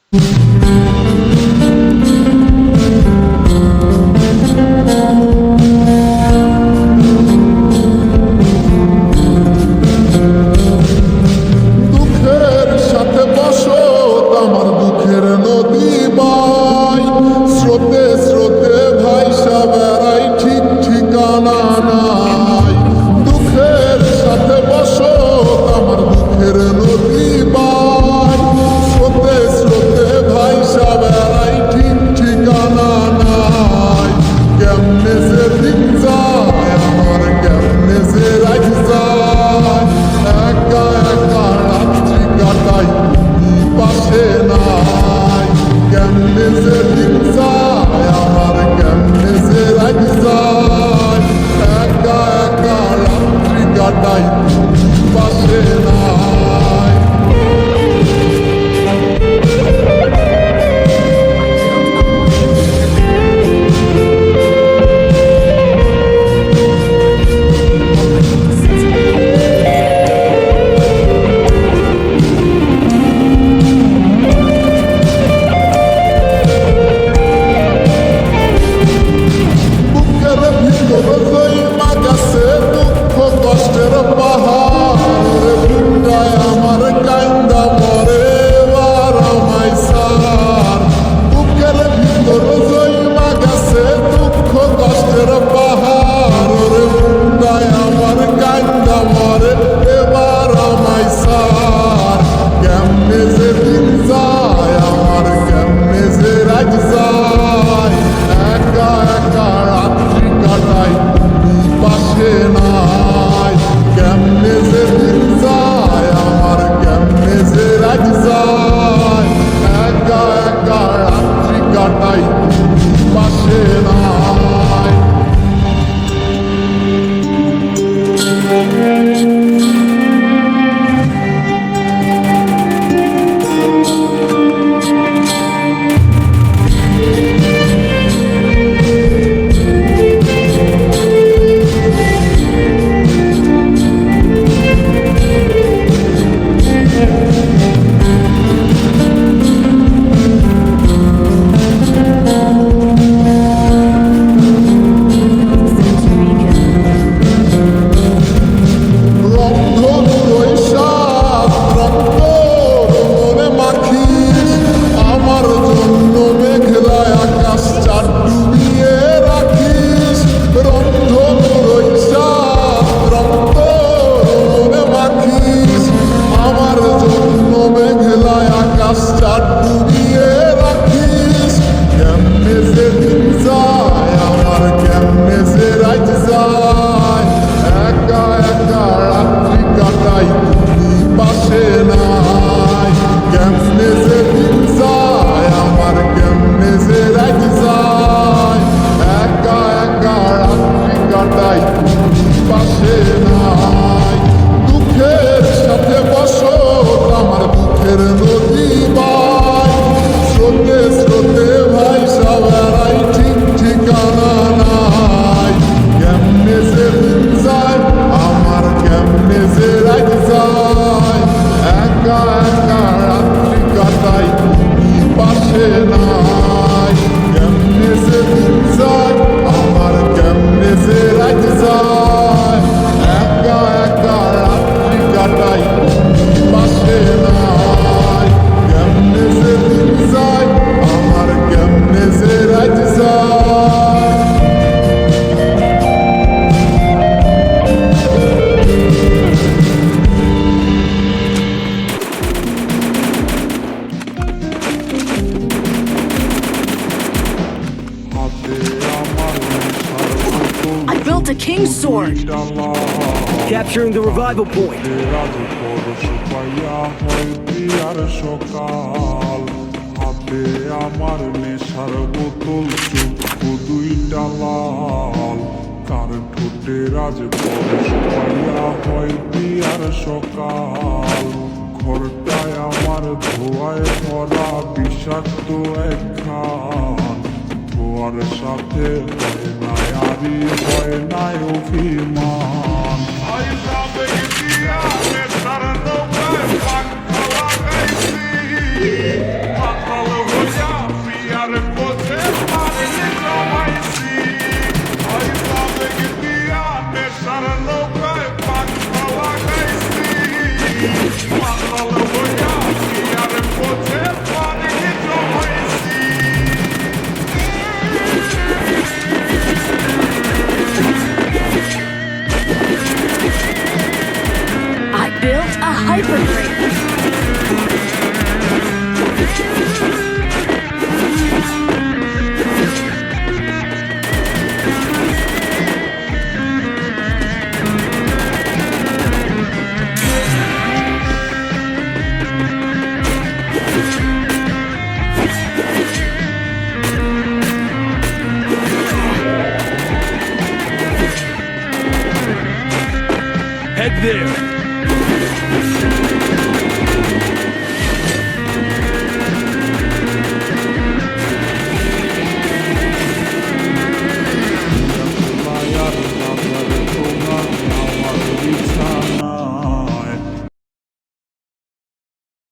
দুঃখের সাথে বসো আমার দুঃখের নদী বাই, স্রোতে স্রোতে ভাইসা বেড়াই ঠিক ঠিকানা নাই। দুঃখের সাথে বসো আমার দুঃখের নদী বাই, স্রোতে স্রোতে ভাইসা বেড়াই ঠিক ঠিকানা নাই। কেমনে যে দিন যায় আমার, কেমনে যে রাত যায়, একা একা রাত্রি কাটাই তুমি পাশে নাই। কেমনে যে দিন যায় আমার, কেমনে যে রাত যায়, একা একা রাত্রি কাটাই তুমি পাশে নাই। বুকের ভিতর জইমা গেছে দুঃখ কষ্টের পাহাড়, বুকটায় আমার কান্দা মরে এবার আমায় সার। বুকের ভিতর জইমা গেছে দুঃখ কষ্টের পাহাড়, বুকটায় আমার কান্দা মরে এবার আমায় সার। কেমনে যে দিন যায় আমার, কেমনে যে রাত যায়, একা একা রাত্রি কাটাই তুমি পাশে নাই। কেমনে যে দিন যায় আমার, কেমনে যে রাত যায়, একা একা রাত্রি কাটাই তুমি পাশে নাই। দুঃখের সাথে বসো আমার দুঃখের নদী বাই, স্রোতে স্রোতে ভাইসা বেড়াই ঠিক ঠিকানা নাই। কেমনে যে দিন যায় আমার, কেমনে যে রাত যায়, একা একা রাত্রি কাটাই তুমি পাশে নাই। কেমনে যে দিন যায় আমার, কেমনে যে রাত যায়, একা একা রাত্রি কাটাই তুমি পাশে নাই। কেমনে যে দিন যায় আমার, কেমনে যে রাত যায়। I built a king's sword. Capturing the revival point. হাতে আমার নেশার বোতল, চক্ষু দুইটা লাল, কার ঠোঁটে রাজ পরশ পাইয়া হয় বিয়ার সকাল। ঘরটায় আমার ধোয়ায় ভরা বিষাক্ত একখান, ধোয়ার সাথে হয় নাই আরি, হয় নাই অভিমান। Sabe que te amo, estar no vai, vai, vai, vai, vai,